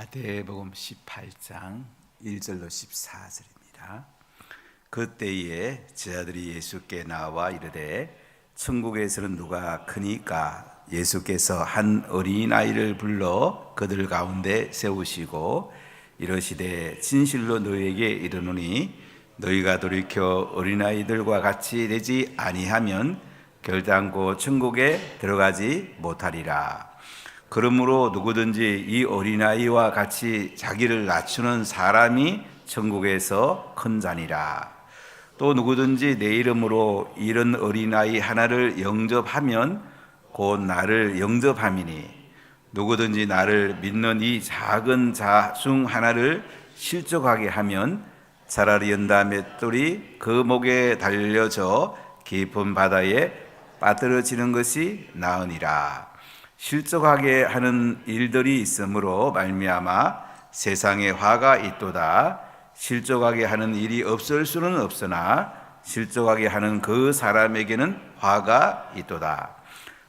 마태복음 18장 1절로 14절입니다. 그때에 제자들이 예수께 나와 이르되 천국에서는 누가 크니까? 예수께서 한 어린아이를 불러 그들 가운데 세우시고 이르시되 진실로 너희에게 이르노니 너희가 돌이켜 어린아이들과 같이 되지 아니하면 결단코 천국에 들어가지 못하리라. 그러므로 누구든지 이 어린아이와 같이 자기를 낮추는 사람이 천국에서 큰 자니라. 또 누구든지 내 이름으로 이런 어린아이 하나를 영접하면 곧 나를 영접함이니 누구든지 나를 믿는 이 작은 자 중 하나를 실족하게 하면 차라리 연다 맷돌이 그 목에 달려져 깊은 바다에 빠뜨려지는 것이 나으니라. 실족하게 하는 일들이 있으므로 말미암아 세상에 화가 있도다. 실족하게 하는 일이 없을 수는 없으나 실족하게 하는 그 사람에게는 화가 있도다.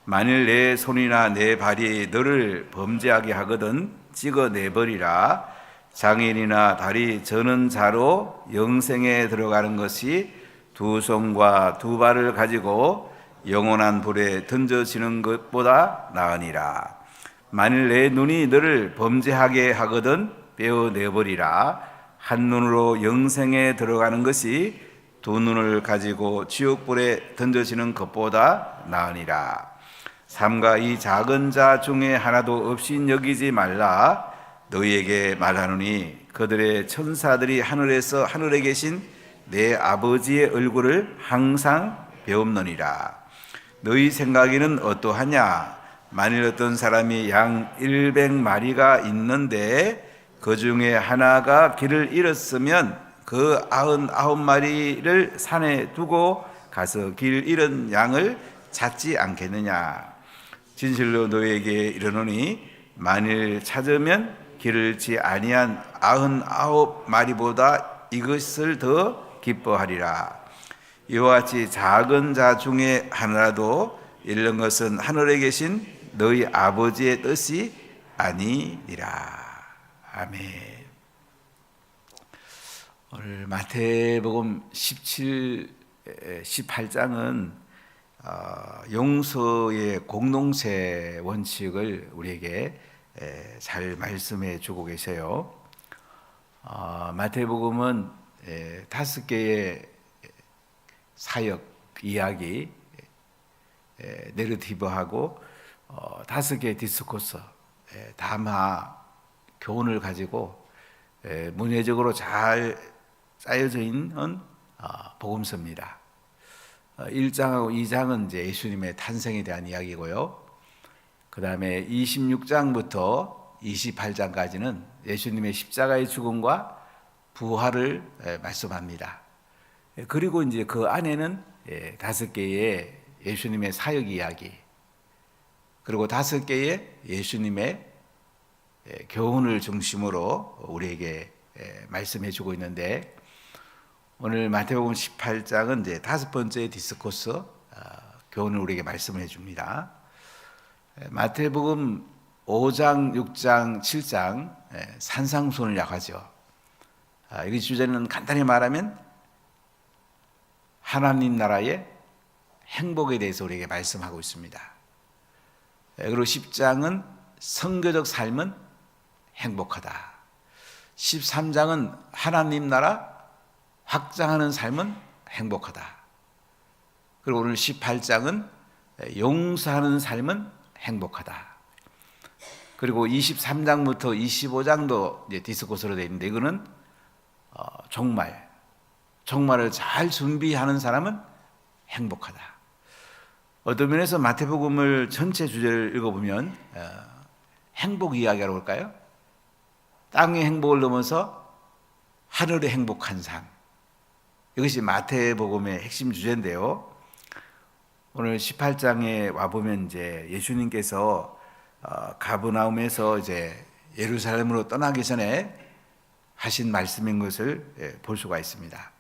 만일 내 손이나 내 발이 너를 범죄하게 하거든 찍어내버리라. 장애인이나 다리 저는 자로 영생에 들어가는 것이 두 손과 두 발을 가지고 영원한 불에 던져지는 것보다 나으니라. 만일 내 눈이 너를 범죄하게 하거든 빼어내버리라. 한 눈으로 영생에 들어가는 것이 두 눈을 가지고 지옥불에 던져지는 것보다 나으니라. 삼가 이 작은 자 중에 하나도 없이 여기지 말라. 너희에게 말하노니 그들의 천사들이 하늘에서 하늘에 계신 내 아버지의 얼굴을 항상 배움느니라. 너희 생각에는 어떠하냐? 만일 어떤 사람이 양 100마리가 있는데 그 중에 하나가 길을 잃었으면 그 99마리를 산에 두고 가서 길 잃은 양을 찾지 않겠느냐? 진실로 너희에게 이르노니 만일 찾으면 길을 잃지 아니한 99마리보다 이것을 더 기뻐하리라. 이와 같이 작은 자 중에 하나라도 잃는 것은 하늘에 계신 너희 아버지의 뜻이 아니니라. 아멘. 오늘 마태복음 18장은 용서의 공동체 원칙을 우리에게 잘 말씀해 주고 계세요. 마태복음은 5개의 사역 이야기 내러티브하고 5개의 디스코스 담화 교훈을 가지고 문해적으로 잘 짜여져 있는 복음서입니다. 1장하고 2장은 이제 예수님의 탄생에 대한 이야기고요. 그 다음에 26장부터 28장까지는 예수님의 십자가의 죽음과 부활을 말씀합니다. 그리고 이제 그 안에는 5개의 예수님의 사역 이야기, 그리고 5개의 예수님의 교훈을 중심으로 우리에게 말씀해 주고 있는데, 오늘 마태복음 18장은 이제 5번째 디스코스 교훈을 우리에게 말씀해 줍니다. 마태복음 5장, 6장, 7장 산상수훈을 약하죠. 이 주제는 간단히 말하면 하나님 나라의 행복에 대해서 우리에게 말씀하고 있습니다. 그리고 10장은 선교적 삶은 행복하다. 13장은 하나님 나라 확장하는 삶은 행복하다. 그리고 오늘 18장은 용서하는 삶은 행복하다. 그리고 23장부터 25장도 이제 디스코스로 되어 있는데, 이거는 종말을 잘 준비하는 사람은 행복하다. 어떤 면에서 마태복음을 전체 주제를 읽어보면 행복 이야기라고 할까요? 땅의 행복을 넘어서 하늘의 행복한 삶, 이것이 마태복음의 핵심 주제인데요. 오늘 18장에 와보면 이제 예수님께서 가버나움에서 이제 예루살렘으로 떠나기 전에 하신 말씀인 것을 볼 수가 있습니다.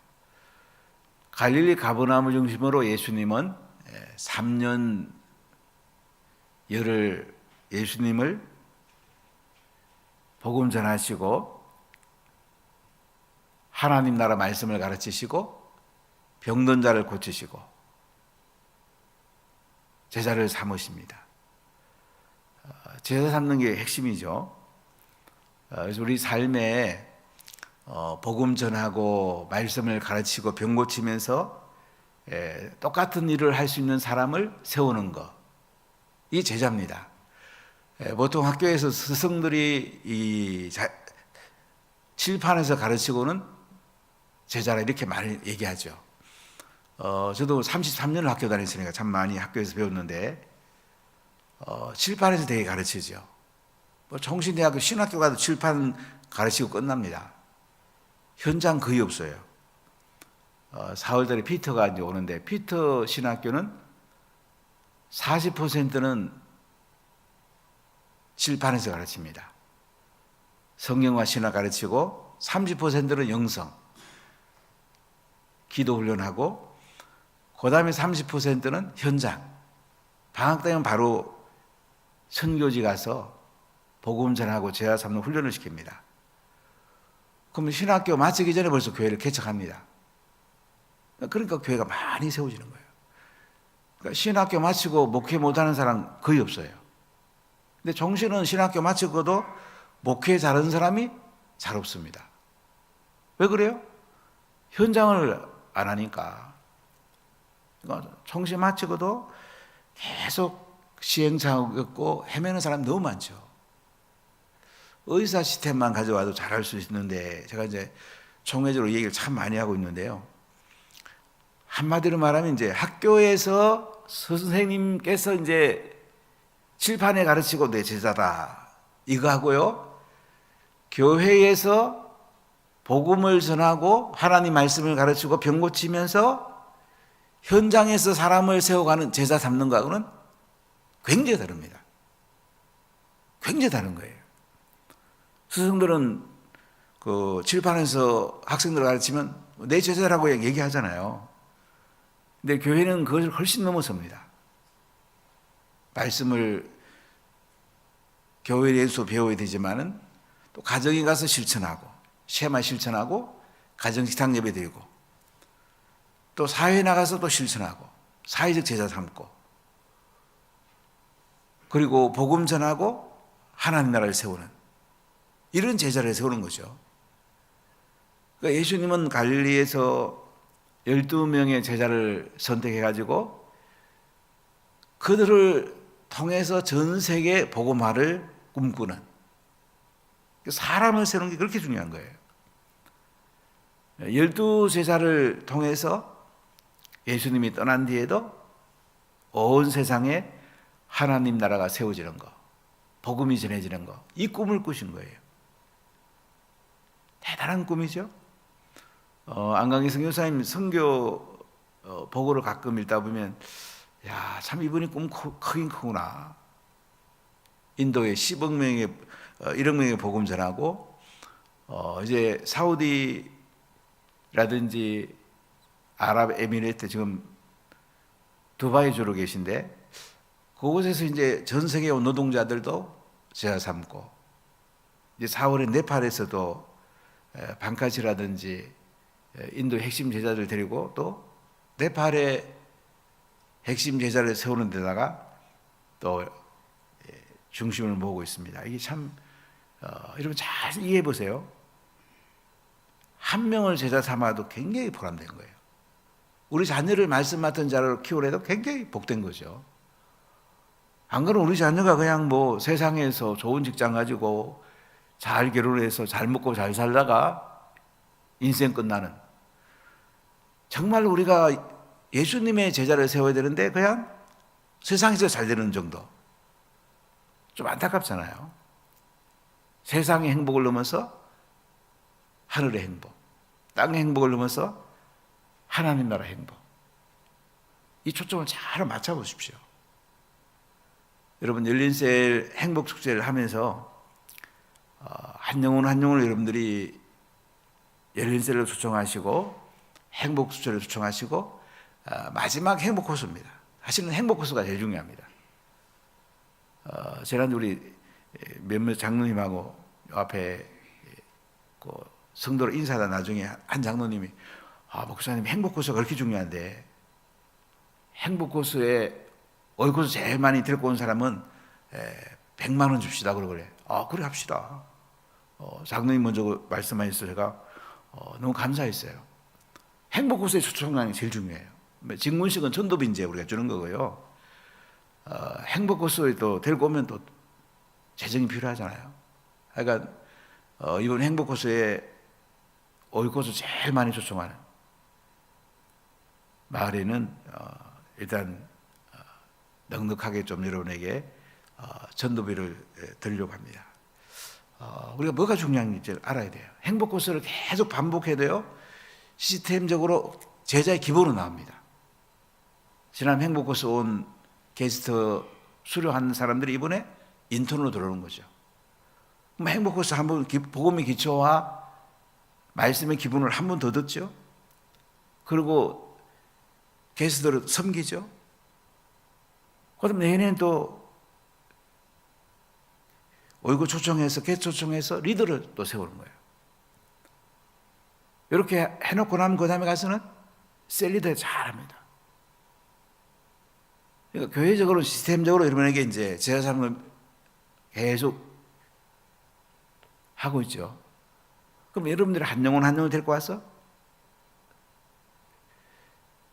갈릴리 가버나움을 중심으로 예수님은 3년 예수님을 복음 전하시고 하나님 나라 말씀을 가르치시고 병든 자를 고치시고 제자를 삼으십니다. 제자 삼는 게 핵심이죠. 그래서 우리 삶에 복음 전하고 말씀을 가르치고 병 고치면서 똑같은 일을 할 수 있는 사람을 세우는 것, 이 제자입니다. 보통 학교에서 스승들이 이 칠판에서 가르치고는 제자라 이렇게 많이 얘기하죠. 저도 33년을 학교 다녔으니까 참 많이 학교에서 배웠는데 칠판에서 되게 가르치죠. 뭐 정신대학교 신학교 가도 칠판 가르치고 끝납니다. 현장 거의 없어요. 4월달에 피터가 이제 오는데 피터 신학교는 40%는 칠판에서 가르칩니다. 성경과 신학 가르치고 30%는 영성, 기도 훈련하고 그 다음에 30%는 현장. 방학 때면 바로 선교지 가서 복음 전하고 제자 삼는 훈련을 시킵니다. 그러면 신학교 마치기 전에 벌써 교회를 개척합니다. 그러니까 교회가 많이 세워지는 거예요. 그러니까 신학교 마치고 목회 못하는 사람 거의 없어요. 근데 정신은 신학교 마치고도 목회 잘하는 사람이 잘 없습니다. 왜 그래요? 현장을 안 하니까. 그러니까 정신 마치고도 계속 시행착오였고 헤매는 사람이 너무 많죠. 의사 시스템만 가져와도 잘할 수 있는데 제가 이제 총회적으로 얘기를 참 많이 하고 있는데요. 한마디로 말하면 이제 학교에서 선생님께서 이제 칠판에 가르치고 내 제자다 이거 하고요. 교회에서 복음을 전하고 하나님 말씀을 가르치고 병 고치면서 현장에서 사람을 세워가는 제자 삼는 거하고는 굉장히 다릅니다. 굉장히 다른 거예요. 스승들은 그 칠판에서 학생들을 가르치면 내 제자라고 얘기하잖아요. 근데 교회는 그것을 훨씬 넘어섭니다. 말씀을 교회에서 배워야 되지만은 또 가정에 가서 실천하고 쉐마 실천하고 가정 식탁 예배 드리고 또 사회에 나가서 또 실천하고 사회적 제자 삼고 그리고 복음 전하고 하나님 나라를 세우는 이런 제자를 세우는 거죠. 그러니까 예수님은 갈릴리에서 12명의 제자를 선택해가지고 그들을 통해서 전 세계 복음화를 꿈꾸는 사람을 세우는 게 그렇게 중요한 거예요. 12제자를 통해서 예수님이 떠난 뒤에도 온 세상에 하나님 나라가 세워지는 거, 복음이 전해지는 거, 이 꿈을 꾸신 거예요. 대단한 꿈이죠. 안강희 선교사님 선교 보고를 가끔 읽다 보면 야, 참 이분이 꿈 크긴 크구나. 인도에 10억 명의 1억 명의 복음 전하고 이제 사우디라든지 아랍에미레이트 지금 두바이 주로 계신데 그곳에서 이제 전 세계 온 노동자들도 제자 삼고 이제 4월에 네팔에서도 방카시라든지 인도 핵심 제자들 데리고 또 네팔에 핵심 제자를 세우는 데다가 또 중심을 모으고 있습니다. 이게 참 여러분 잘 이해해 보세요. 한 명을 제자 삼아도 굉장히 보람된 거예요. 우리 자녀를 말씀 맡은 자로 키우려도 굉장히 복된 거죠. 안 그러면 우리 자녀가 그냥 뭐 세상에서 좋은 직장 가지고 잘 결혼해서 잘 먹고 잘 살다가 인생 끝나는 정말 우리가 예수님의 제자를 세워야 되는데 그냥 세상에서 잘 되는 정도. 좀 안타깝잖아요. 세상의 행복을 넘어서 하늘의 행복, 땅의 행복을 넘어서 하나님 나라 행복. 이 초점을 잘 맞춰보십시오. 여러분 열린셀 행복 축제를 하면서 한 영혼 한 영혼을 여러분들이 열린셀로 초청하시고 행복 축제를 초청하시고 마지막 행복 코스입니다. 사실은 행복 코스가 제일 중요합니다. 지난주 우리 몇몇 장로님하고 앞에 그 성도로 인사하다 나중에 한 장로님이 목사님 행복고수가 그렇게 중요한데 행복고수에 월고수 제일 많이 데리고 온 사람은 100만 원 줍시다 그래. 그래 합시다. 장로님 먼저 말씀하셔서 제가 너무 감사했어요. 행복고수의 초청장이 제일 중요해요. 직문식은 전도빈제 우리가 주는 거고요. 행복고수에 또 데리고 오면 또 재정이 필요하잖아요. 그러니까 이번 행복고수에 월고수 제일 많이 초청하는 마을에는 일단 넉넉하게 좀 여러분에게 전도비를 드리려고 합니다. 우리가 뭐가 중요한지 알아야 돼요. 행복고수를 계속 반복해야 돼요. 시스템적으로 제자의 기본으로 나옵니다. 지난 행복고수 온 게스트 수료한 사람들이 이번에 인턴으로 들어오는 거죠. 그럼 행복고수 한 번 복음의 기초와 말씀의 기본을 한 번 더 듣죠. 그리고 게스트들을 섬기죠. 그다음 내년엔 또 월급 초청해서 게스트 초청해서 리더를 또 세우는 거예요. 이렇게 해놓고 나면 그 다음에 가서는 셀리더 잘합니다. 그러니까 교회적으로 시스템적으로 여러분에게 이제 제자삼을 계속 하고 있죠. 그럼 여러분들이 한 영혼 한 영혼 데리고 와서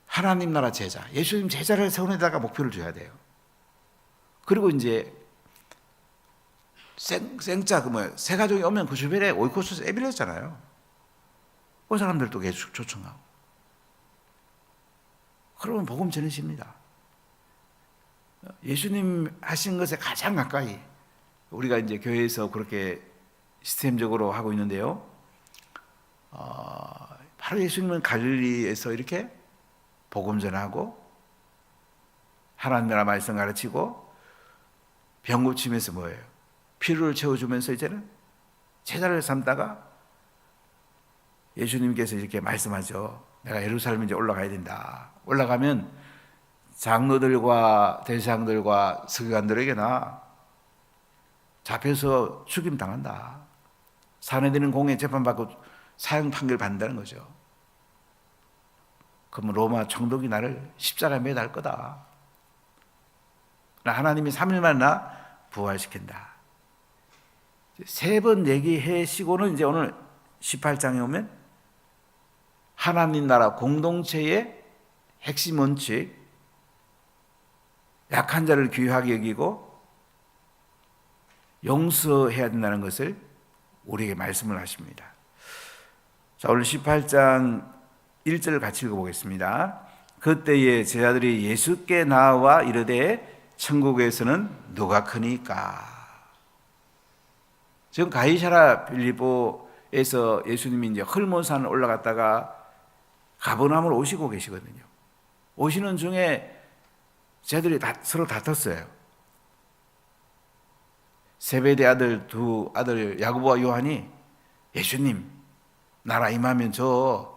하나님 나라 제자, 예수님 제자를 세우는데다가 목표를 줘야 돼요. 그리고 이제 생자 세 가족이 오면 그 주변에 오이코스 에빌렸잖아요. 그 사람들도 계속 초청하고. 그러면 복음 전해집니다. 예수님 하신 것에 가장 가까이 우리가 이제 교회에서 그렇게 시스템적으로 하고 있는데요. 바로 예수님은 갈릴리에서 이렇게 복음 전하고 하나님 나라 말씀 가르치고 병 고치면서 뭐예요? 필요를 채워주면서 이제는 제자를 삼다가 예수님께서 이렇게 말씀하죠. 내가 예루살렘 이제 올라가야 된다. 올라가면 장로들과 대제사장들과 서기관들에게나 잡혀서 죽임 당한다. 사내되는 공에 재판받고 사형 판결 받는다는 거죠. 그러면 로마 총독이 나를 십자가에 매달 거다. 하나님이 3일 만에 나 부활시킨다. 세 번 얘기해시고는 이제 오늘 18장에 오면 하나님 나라 공동체의 핵심 원칙, 약한 자를 귀하게 여기고 용서해야 된다는 것을 우리에게 말씀을 하십니다. 자, 오늘 18장 1절을 같이 읽어보겠습니다. 그때에 제자들이 예수께 나와 이르되 천국에서는 누가 크니까. 지금 가이사랴 빌립보에서 예수님이 이제 헐몬산 올라갔다가 가버나움으로 오시고 계시거든요. 오시는 중에 제자들이 서로 다퉜어요. 세베대 아들 두 아들 야고보와 요한이 예수님 나라 임하면 저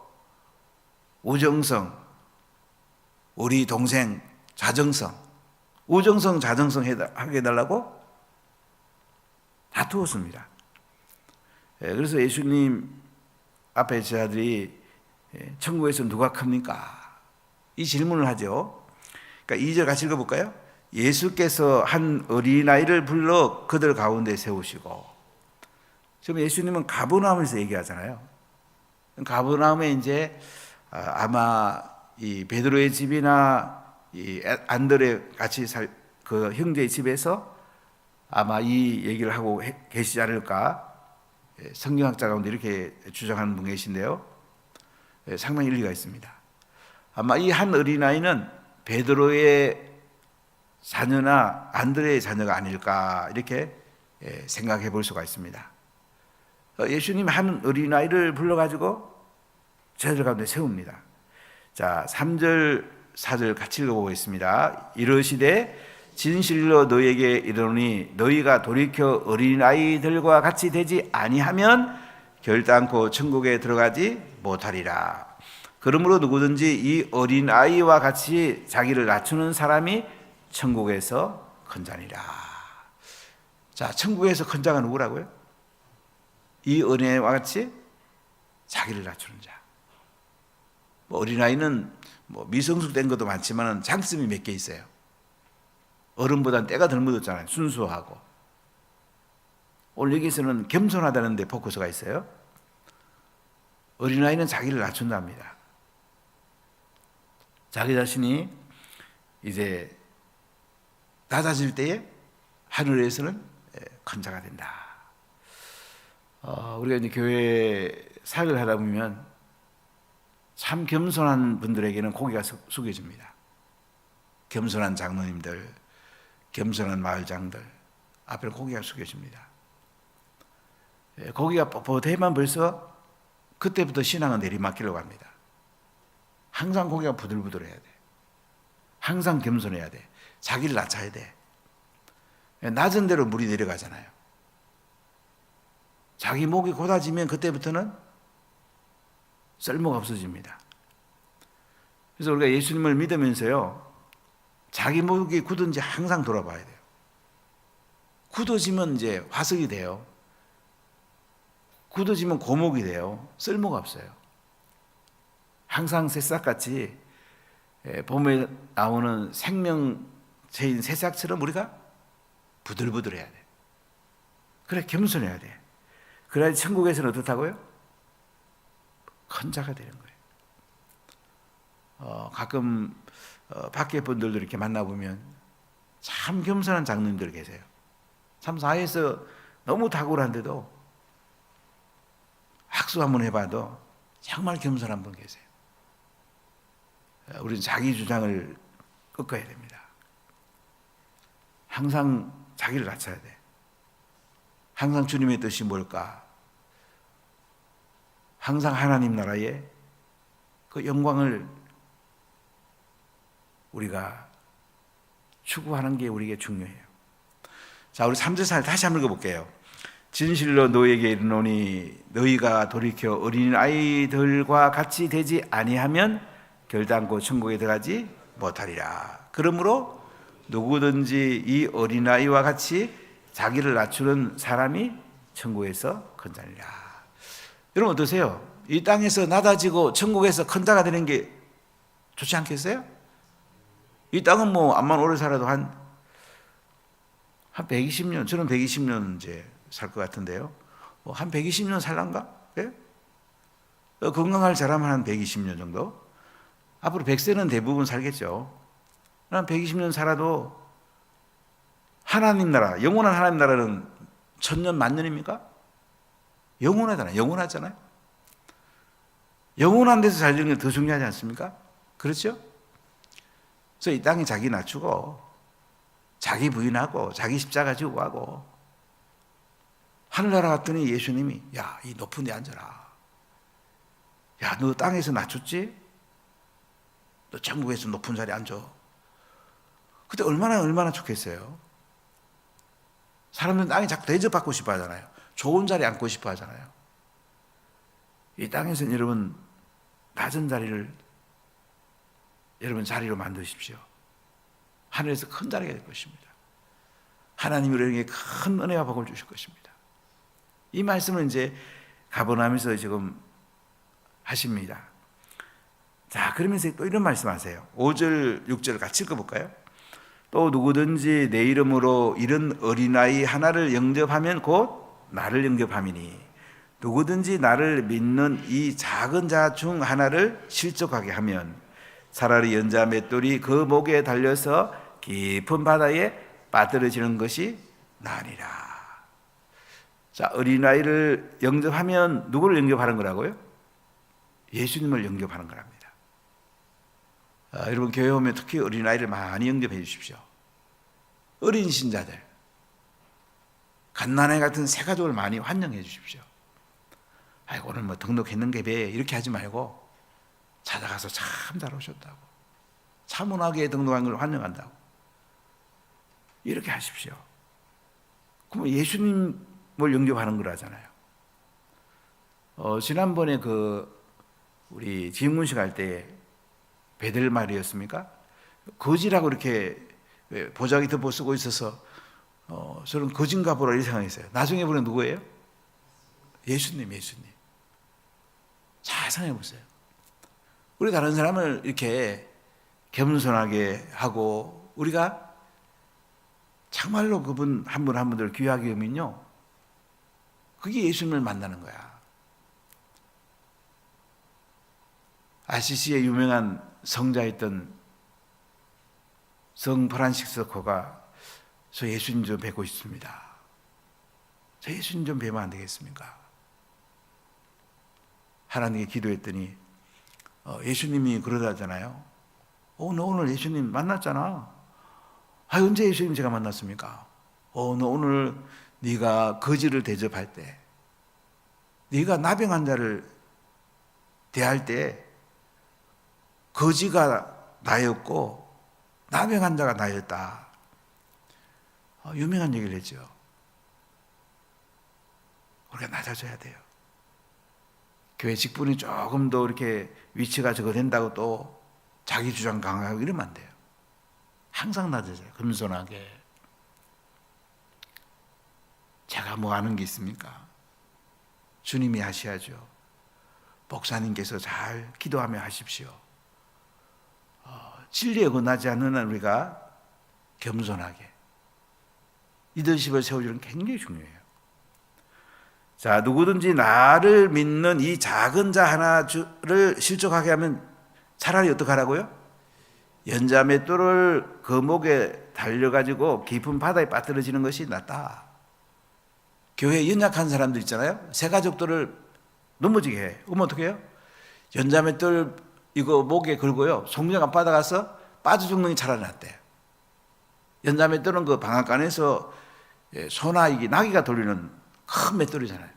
우정성 우리 동생 자정성 우정성 자정성 하게 해달라고 다투었습니다. 그래서 예수님 앞에 제자들이 천국에서 누가 큽니까? 이 질문을 하죠. 그러니까 2절 같이 읽어볼까요? 예수께서 한 어린아이를 불러 그들 가운데 세우시고. 지금 예수님은 가버나움에서 얘기하잖아요. 가버나움에 이제 아마 이 베드로의 집이나 이 안드레 같이 그 형제의 집에서 아마 이 얘기를 하고 계시지 않을까. 성경학자 가운데 이렇게 주장하는 분 계신데요. 상당히 일리가 있습니다. 아마 이 한 어린아이는 베드로의 자녀나 안드레의 자녀가 아닐까 이렇게 생각해 볼 수가 있습니다. 예수님 한 어린아이를 불러가지고 제자들 가운데 세웁니다. 자, 3절 4절 같이 읽어보겠습니다. 이르시되 진실로 너희에게 이르노니 너희가 돌이켜 어린아이들과 같이 되지 아니하면 결단코 천국에 들어가지 못하리라. 그러므로 누구든지 이 어린아이와 같이 자기를 낮추는 사람이 천국에서 큰 자니라. 자, 천국에서 큰 자가 누구라고요? 이 어린아이와 같이 자기를 낮추는 자. 뭐 어린아이는 뭐 미성숙된 것도 많지만 장점이 몇 개 있어요. 어른보다는 때가 덜 묻었잖아요. 순수하고. 오늘 여기서는 겸손하다는 데 포커스가 있어요. 어린아이는 자기를 낮춘답니다. 자기 자신이 이제 낮아질 때에 하늘에서는 큰 자가 된다. 우리가 이제 교회 사역을 하다 보면 참 겸손한 분들에게는 고개가 숙여집니다. 겸손한 장로님들, 겸손한 마을장들 앞에는 고개가 숙여집니다. 고개가 뻣뻣해만 벌써 그때부터 신앙은 내리막길로 갑니다. 항상 고개가 부들부들해야 돼. 항상 겸손해야 돼. 자기를 낮춰야 돼. 낮은 대로 물이 내려가잖아요. 자기 목이 곧아지면 그때부터는 쓸모가 없어집니다. 그래서 우리가 예수님을 믿으면서요, 자기 목이 굳은지 항상 돌아봐야 돼요. 굳어지면 이제 화석이 돼요. 굳어지면 고목이 돼요. 쓸모가 없어요. 항상 새싹같이 봄에 나오는 생명체인 새싹처럼 우리가 부들부들해야 돼. 그래 겸손해야 돼. 그래야 천국에서는 어떻다고요? 큰 자가 되는 거예요. 가끔 밖에 분들도 이렇게 만나보면 참 겸손한 장로님들 계세요. 참 사회에서 너무 탁월한데도 학수 한번 해봐도 정말 겸손한 분 계세요. 우리는 자기 주장을 꺾어야 됩니다. 항상 자기를 낮춰야 돼. 항상 주님의 뜻이 뭘까? 항상 하나님 나라의 그 영광을 우리가 추구하는 게 우리에게 중요해요. 자, 우리 3절 다시 한번 읽어볼게요. 진실로 너희에게 이르노니 너희가 돌이켜 어린아이들과 같이 되지 아니하면 결단코 천국에 들어가지 못하리라. 그러므로 누구든지 이 어린아이와 같이 자기를 낮추는 사람이 천국에서 큰 자니라. 여러분 어떠세요? 이 땅에서 낮아지고 천국에서 큰 자가 되는 게 좋지 않겠어요? 이 땅은 뭐 암만 오래 살아도 한 120년, 저는 120년 이제 살 것 같은데요. 뭐 한 120년 살란가? 예? 건강할 사람은 한 120년 정도. 앞으로 100세는 대부분 살겠죠. 한 120년 살아도 하나님 나라, 영원한 하나님 나라는 1000년, 만년입니까? 영원하잖아요. 영원하잖아요. 영원한 데서 살리는 게 더 중요하지 않습니까? 그렇죠? 그래서 이 땅에 자기 낮추고 자기 부인하고 자기 십자가 지고 하고 하늘나라 갔더니 예수님이 야, 이 높은 데 앉아라. 야, 너 땅에서 낮췄지? 너 천국에서 높은 자리에 앉아. 그때 얼마나 좋겠어요. 사람들은 땅에 자꾸 대접받고 싶어 하잖아요. 좋은 자리에 앉고 싶어 하잖아요. 이 땅에서는 여러분 낮은 자리를 여러분 자리로 만드십시오. 하늘에서 큰 자리가 될 것입니다. 하나님이 우리에게 큰 은혜와 복을 주실 것입니다. 이 말씀은 이제 가버나움에서 지금 하십니다. 자, 그러면서 또 이런 말씀하세요. 5절, 6절 같이 읽어볼까요? 또 누구든지 내 이름으로 이런 어린아이 하나를 영접하면 곧 나를 영접함이니 누구든지 나를 믿는 이 작은 자 중 하나를 실족하게 하면 차라리 연자 맷돌이 그 목에 달려서 깊은 바다에 빠뜨려지는 것이 나으리라. 자, 어린아이를 영접하면 누구를 영접하는 거라고요? 예수님을 영접하는 거랍니다. 여러분 교회 오면 특히 어린아이를 많이 영접해 주십시오. 어린 신자들, 갓난아이 같은 새 가족을 많이 환영해 주십시오. 아이고 오늘 뭐 등록했는게 배 이렇게 하지 말고 찾아가서 참 잘 오셨다고, 차문화교에 등록한 걸 환영한다고 이렇게 하십시오. 그럼 예수님을 영접하는 거라잖아요. 지난번에 우리 지흥문식 할 때 베델말이었습니까? 거지라고 이렇게 보자기 덮어 쓰고 있어서 저는 거진가 보라 이 생각했어요. 나중에 보면 누구예요? 예수님. 잘 생각해 보세요. 우리 다른 사람을 이렇게 겸손하게 하고 우리가 정말로 그분 한 분 한 분들 귀하게 여기면요, 그게 예수님을 만나는 거야. 아시시의 유명한 성자였던 성 프란시스코가 저 예수님 좀 뵙고 싶습니다. 저 예수님 좀 뵈면 안 되겠습니까? 하나님께 기도했더니 예수님이 그러다잖아요. 너 오늘 예수님 만났잖아. 언제 예수님 제가 만났습니까? 너 오늘 네가 거지를 대접할 때, 네가 나병 환자를 대할 때 거지가 나였고 나병 환자가 나였다. 유명한 얘기를 했죠. 우리가 낮아져야 돼요. 교회 직분이 조금 더 이렇게 위치가 저거 된다고 또 자기 주장 강하고 이러면 안 돼요. 항상 낮아져요. 겸손하게. 제가 뭐 아는 게 있습니까? 주님이 하셔야죠. 목사님께서 잘 기도하며 하십시오. 진리에 어긋나지 않는 한 우리가 겸손하게 리더십을 세워주는 게 굉장히 중요해요. 자, 누구든지 나를 믿는 이 작은 자 하나를 실족하게 하면 차라리 어떻게 하라고요? 연자맷돌을 그 목에 달려가지고 깊은 바다에 빠뜨려지는 것이 낫다. 교회에 연약한 사람들 있잖아요. 새 가족들을 넘어지게 해. 그러면 어떻게 해요? 연자맷돌 이거 목에 걸고요, 송정 앞바다 가서 빠져 죽는 게 차라리 낫대요. 연자맷돌은 그 방앗간에서 소나 이게 나귀가 돌리는 큰 맷돌이잖아요.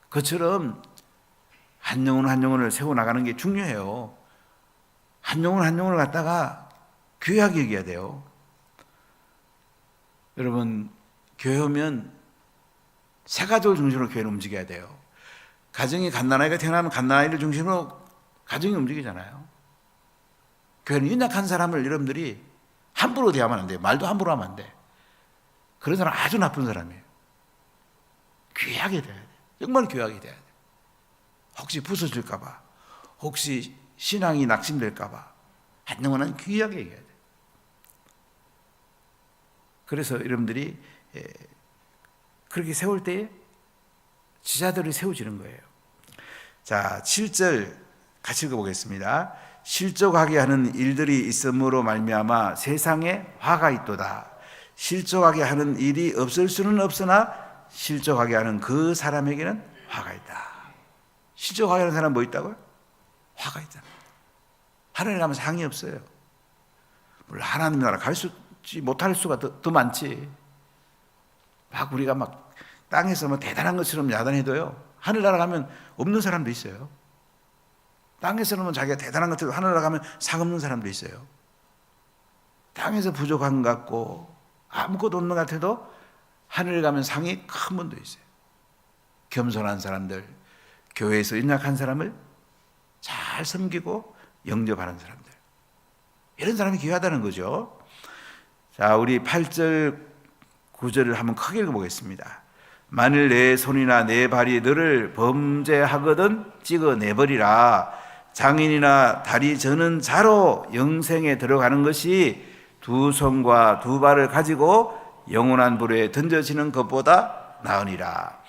그처럼 한 영혼 한 영혼을 세워나가는 게 중요해요. 한 영혼 한 영혼을 갖다가 귀하게 여겨야 돼요. 여러분, 교회 오면 새 가족을 중심으로 교회를 움직여야 돼요. 가정이 갓난아이가 태어나면 갓난아이를 중심으로 가정이 움직이잖아요. 교회는 연약한 사람을 여러분들이 함부로 대하면 안 돼요. 말도 함부로 하면 안 돼. 그런 사람 아주 나쁜 사람이에요. 귀하게 돼야 돼. 정말 귀하게 돼야 돼. 혹시 부서질까 봐, 혹시 신앙이 낙심될까 봐 한 영혼은 귀하게 얘기해야 돼. 그래서 여러분들이 그렇게 세울 때에 지자들이 세워지는 거예요. 자, 7절 같이 읽어보겠습니다. 실족하게 하는 일들이 있음으로 말미암아 세상에 화가 있도다. 실족하게 하는 일이 없을 수는 없으나 실족하게 하는 그 사람에게는 화가 있다. 실족하게 하는 사람 뭐 있다고요? 화가 있잖아요. 하늘에 가면 상이 없어요. 물론 하나님 나라 못할 수가 더 많지. 막 우리가 막 땅에서 뭐 대단한 것처럼 야단해도요, 하늘나라 가면 없는 사람도 있어요. 땅에서는 자기가 대단한 것 같아도 하늘나라 가면 상 없는 사람도 있어요. 땅에서 부족한 것 같고 아무것도 없는 것 같아도 하늘에 가면 상이 큰 분도 있어요. 겸손한 사람들, 교회에서 연약한 사람을 잘 섬기고 영접하는 사람들, 이런 사람이 귀하다는 거죠. 자, 우리 8절 9절을 한번 크게 읽어보겠습니다. 만일 내 손이나 내 발이 너를 범죄하거든 찍어내버리라. 장인이나 다리 저는 자로 영생에 들어가는 것이 두 손과 두 발을 가지고 영원한 불에 던져지는 것보다 나으니라.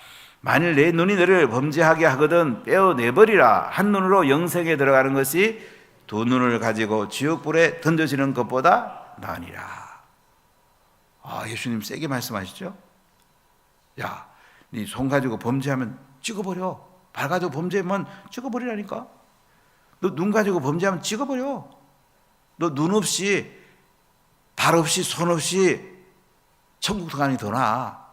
만일 내 눈이 너를 범죄하게 하거든 빼어내버리라. 한 눈으로 영생에 들어가는 것이 두 눈을 가지고 지옥불에 던져지는 것보다 나으니라. 예수님 세게 말씀하시죠? 야, 네 손 가지고 범죄하면 찍어버려. 발 가지고 범죄하면 찍어버리라니까. 너 눈 가지고 범죄하면 찍어버려. 너 눈 없이, 발 없이, 손 없이 천국 들어가는 게 더 나아.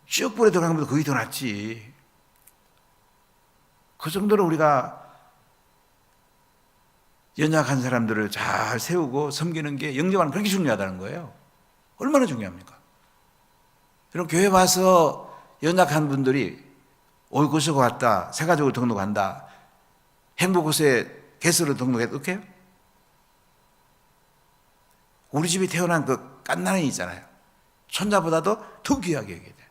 지옥불에 들어가는 것보다 그게 더 낫지. 그 정도로 우리가 연약한 사람들을 잘 세우고 섬기는 게 영접하는 그렇게 중요하다는 거예요. 얼마나 중요합니까? 여러분, 교회 와서 연약한 분들이 올고시고 왔다, 새가족을 등록한다, 행복곳에 개수를 등록해, 어떻게 해요? 우리 집에 태어난 그 갓난아이 있잖아요. 손자보다도 더 귀하게 여겨야 돼.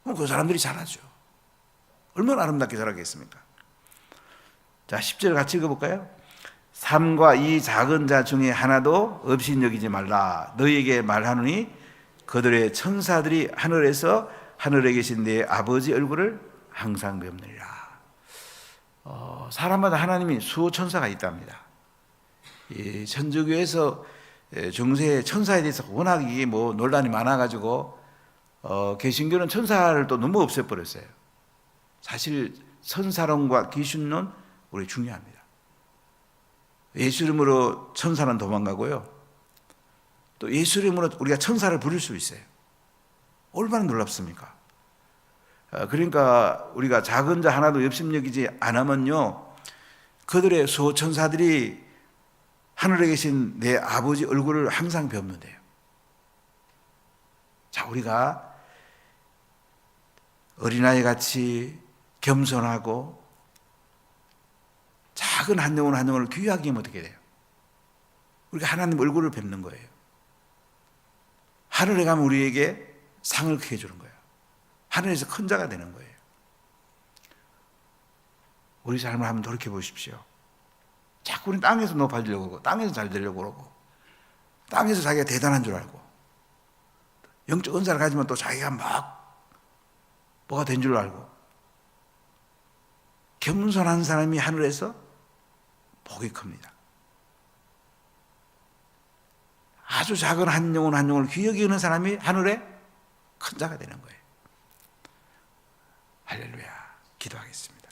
그럼 그 사람들이 잘하죠. 얼마나 아름답게 자라겠습니까? 자, 10절 같이 읽어볼까요? 삼과 이 작은 자 중에 하나도 없이 여기지 말라. 너희에게 말하노니 그들의 천사들이 하늘에서 하늘에 계신 내 아버지 얼굴을 항상 뵙느니라. 사람마다 하나님이 수호천사가 있답니다. 이 천주교에서 중세 천사에 대해서 워낙 이게 뭐 논란이 많아가지고 개신교는 천사를 또 너무 없애버렸어요. 사실 천사론과 귀신론 우리 중요합니다. 예수 이름으로 천사는 도망가고요. 또 예수 이름으로 우리가 천사를 부릴 수 있어요. 얼마나 놀랍습니까? 그러니까 우리가 작은 자 하나도 욕심여기지 않으면요, 그들의 수호천사들이 하늘에 계신 내 아버지 얼굴을 항상 뵙는데요. 자, 우리가 어린아이 같이 겸손하고 작은 한 영혼 한 영혼을 귀하게 하면 어떻게 돼요? 우리가 하나님 얼굴을 뵙는 거예요. 하늘에 가면 우리에게 상을 크게 주는 거예요. 하늘에서 큰 자가 되는 거예요. 우리 삶을 한번 돌이켜 보십시오. 자꾸 우리는 땅에서 높아지려고 그러고, 땅에서 잘 되려고 그러고, 땅에서 자기가 대단한 줄 알고, 영적 은사를 가지면 또 자기가 막 뭐가 된 줄 알고, 겸손한 사람이 하늘에서 복이 큽니다. 아주 작은 한 영혼 한 영혼을 귀하게 여기는 사람이 하늘에 큰 자가 되는 거예요. 할렐루야. 기도하겠습니다.